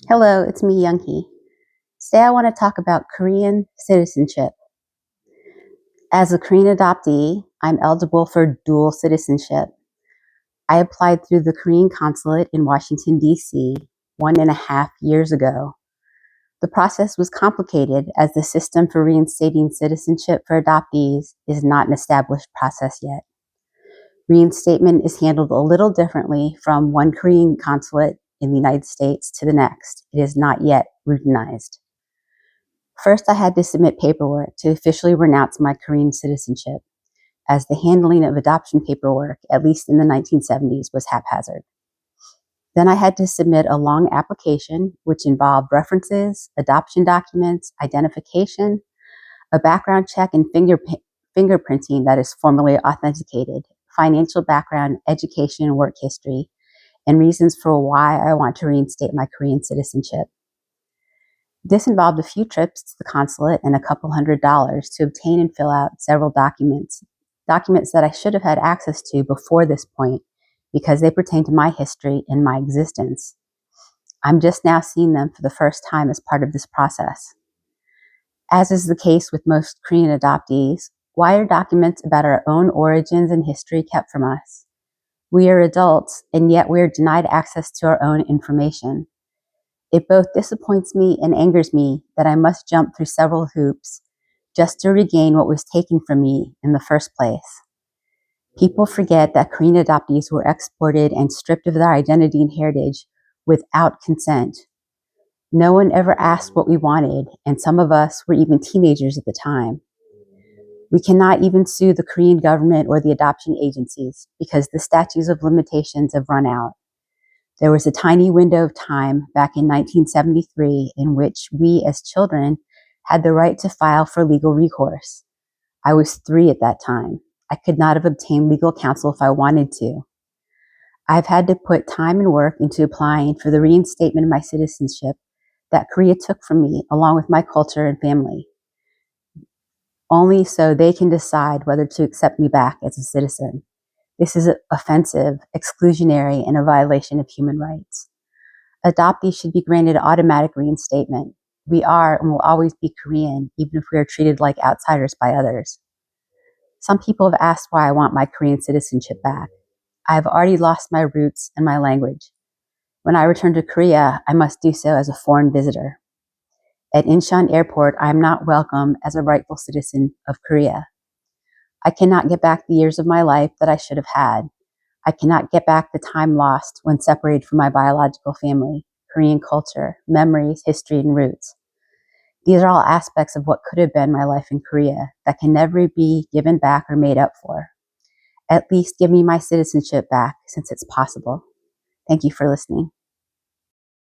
Hello, it's me, Younghee. Today I want to talk about Korean citizenship. As a Korean adoptee, I'm eligible for dual citizenship. I applied through the Korean consulate in Washington, D.C. 1.5 years ago. The process was complicated as the system for reinstating citizenship for adoptees is not an established process yet. Reinstatement is handled a little differently from one Korean consulate in the United States to the next. It is not yet routinized. First, I had to submit paperwork to officially renounce my Korean citizenship, as the handling of adoption paperwork, at least in the 1970s, was haphazard. Then I had to submit a long application, which involved references, adoption documents, identification, a background check, and fingerprinting that is formally authenticated, financial background, education, and work history, and reasons for why I want to reinstate my Korean citizenship. This involved a few trips to the consulate and a couple $100s to obtain and fill out several documents that I should have had access to before this point because they pertain to my history and my existence. I'm just now seeing them for the first time as part of this process. As is the case with most Korean adoptees, why are documents about our own origins and history kept from us? We are adults, and yet we are denied access to our own information. It both disappoints me and angers me that I must jump through several hoops just to regain what was taken from me in the first place. People forget that Korean adoptees were exported and stripped of their identity and heritage without consent. No one ever asked what we wanted, and some of us were even teenagers at the time. We cannot even sue the Korean government or the adoption agencies because the statutes of limitations have run out. There was a tiny window of time back in 1973 in which we as children had the right to file for legal recourse. I was 3 at that time. I could not have obtained legal counsel if I wanted to. I've had to put time and work into applying for the reinstatement of my citizenship that Korea took from me along with my culture and family, only so they can decide whether to accept me back as a citizen. This is offensive, exclusionary, and a violation of human rights. Adoptees should be granted automatic reinstatement. We are and will always be Korean, even if we are treated like outsiders by others. Some people have asked why I want my Korean citizenship back. I have already lost my roots and my language. When I return to Korea, I must do so as a foreign visitor. At Incheon Airport, I am not welcome as a rightful citizen of Korea. I cannot get back the years of my life that I should have had. I cannot get back the time lost when separated from my biological family, Korean culture, memories, history, and roots. These are all aspects of what could have been my life in Korea that can never be given back or made up for. At least give me my citizenship back since it's possible. Thank you for listening.